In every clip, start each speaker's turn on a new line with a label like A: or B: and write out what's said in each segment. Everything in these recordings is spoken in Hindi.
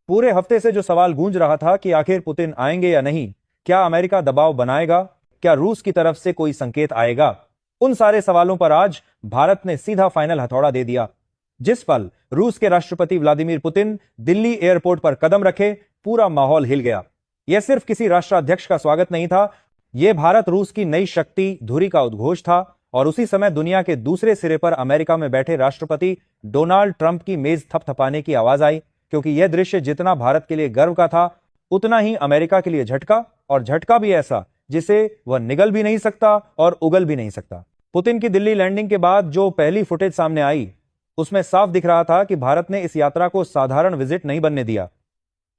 A: पूरे हफ्ते से जो सवाल गूंज रहा था कि आखिर पुतिन आएंगे या नहीं, क्या अमेरिका दबाव बनाएगा, क्या रूस की तरफ से कोई संकेत आएगा, उन सारे सवालों पर आज भारत ने सीधा फाइनल हथौड़ा दे दिया। जिस पल रूस के राष्ट्रपति व्लादिमीर पुतिन दिल्ली एयरपोर्ट पर कदम रखे, पूरा माहौल हिल गया। यह सिर्फ किसी राष्ट्राध्यक्ष का स्वागत नहीं था, यह भारत रूस की नई शक्ति धुरी का उद्घोष था। और उसी समय दुनिया के दूसरे सिरे पर अमेरिका में बैठे राष्ट्रपति डोनाल्ड ट्रंप की मेज थपथपाने की आवाज आई, क्योंकि यह दृश्य जितना भारत के लिए गर्व का था, उतना ही अमेरिका के लिए झटका, और झटका भी ऐसा जिसे वह निगल भी नहीं सकता और उगल भी नहीं सकता। पुतिन की दिल्ली लैंडिंग के बाद जो पहली फुटेज सामने आई, उसमें साफ दिख रहा था कि भारत ने इस यात्रा को साधारण विजिट नहीं बनने दिया।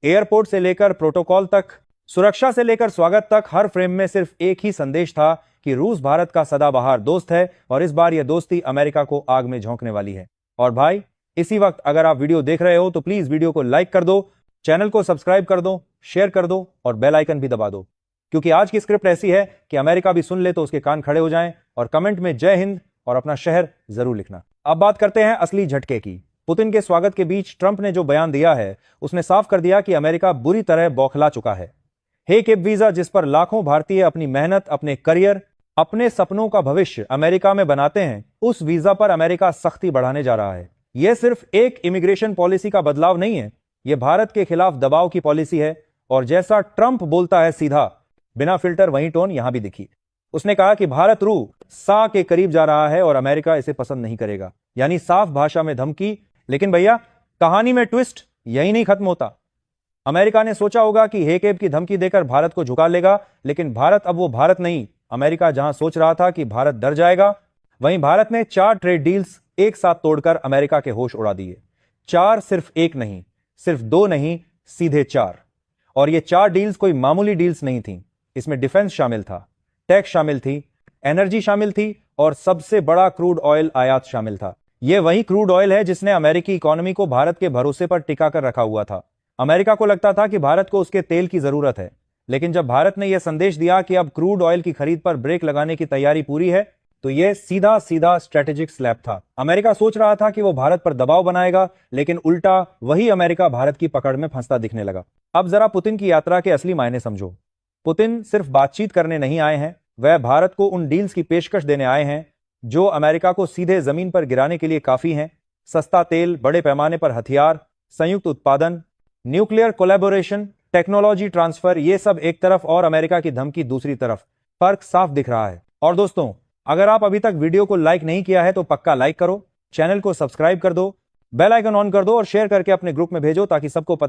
A: एयरपोर्ट से लेकर प्रोटोकॉल तक, सुरक्षा से लेकर स्वागत तक, हर फ्रेम में सिर्फ एक ही संदेश था कि रूस भारत का सदाबहार दोस्त है और इस बार यह दोस्ती अमेरिका को आग में झोंकने वाली है। और भाई, इसी वक्त अगर आप वीडियो देख रहे हो तो प्लीज वीडियो को लाइक कर दो, चैनल को सब्सक्राइब कर दो, शेयर कर दो और बेल आइकन भी दबा दो, क्योंकि आज की स्क्रिप्ट ऐसी है कि अमेरिका भी सुन ले तो उसके कान खड़े हो जाएं। और कमेंट में जय हिंद और अपना शहर जरूर लिखना। अब बात करते हैं असली झटके की। पुतिन के स्वागत के बीच ट्रंप ने जो बयान दिया है, उसने साफ कर दिया कि अमेरिका बुरी तरह बौखला चुका है। हे केप वीजा, जिस पर लाखों भारतीय अपनी मेहनत, अपने करियर, अपने सपनों का भविष्य अमेरिका में बनाते हैं, उस वीजा पर अमेरिका सख्ती बढ़ाने जा रहा है। यह सिर्फ एक इमिग्रेशन पॉलिसी का बदलाव नहीं है, यह भारत के खिलाफ दबाव की पॉलिसी है। और जैसा ट्रंप बोलता है सीधा, बिना फिल्टर, वही टोन यहां भी दिखी। उसने कहा कि भारत सा के करीब जा रहा है और अमेरिका इसे पसंद नहीं करेगा, यानी साफ भाषा में धमकी। लेकिन भैया, कहानी में ट्विस्ट यही नहीं खत्म होता। अमेरिका ने सोचा होगा कि हे केप की धमकी देकर भारत को झुका लेगा, लेकिन भारत अब वो भारत नहीं। अमेरिका जहां सोच रहा था कि भारत डर जाएगा, वहीं भारत ने 4 ट्रेड डील्स एक साथ तोड़कर अमेरिका के होश उड़ा दिए। 4, सिर्फ 1 नहीं, सिर्फ 2 नहीं, सीधे 4। और ये 4 डील्स कोई मामूली डील्स नहीं थी। इसमें डिफेंस शामिल था, टैक्स शामिल थी, एनर्जी शामिल थी और सबसे बड़ा क्रूड ऑयल आयात शामिल था। यह वही क्रूड ऑयल है जिसने अमेरिकी इकोनॉमी को भारत के भरोसे पर टिका कर रखा हुआ था। अमेरिका को लगता था कि भारत को उसके तेल की जरूरत है, लेकिन जब भारत ने यह संदेश दिया कि अब क्रूड ऑयल की खरीद पर ब्रेक लगाने की तैयारी पूरी है, तो यह सीधा सीधा स्ट्रेटेजिक स्लैप था। अमेरिका सोच रहा था कि वो भारत पर दबाव बनाएगा, लेकिन उल्टा वही अमेरिका भारत की पकड़ में फंसता दिखने लगा। अब जरा पुतिन की यात्रा के असली मायने समझो। पुतिन सिर्फ बातचीत करने नहीं आए हैं, वह भारत को उन डील्स की पेशकश देने आए हैं जो अमेरिका को सीधे जमीन पर गिराने के लिए काफी हैं। सस्ता तेल, बड़े पैमाने पर हथियार, संयुक्त उत्पादन, न्यूक्लियर कोलैबोरेशन, टेक्नोलॉजी ट्रांसफर, ये सब एक तरफ और अमेरिका की धमकी दूसरी तरफ। फर्क साफ दिख रहा है। और दोस्तों, अगर आप अभी तक वीडियो को लाइक नहीं किया है तो पक्का लाइक करो, चैनल को सब्सक्राइब कर दो, बेल आइकन ऑन कर दो और शेयर करके अपने ग्रुप में भेजो ताकि सबको पता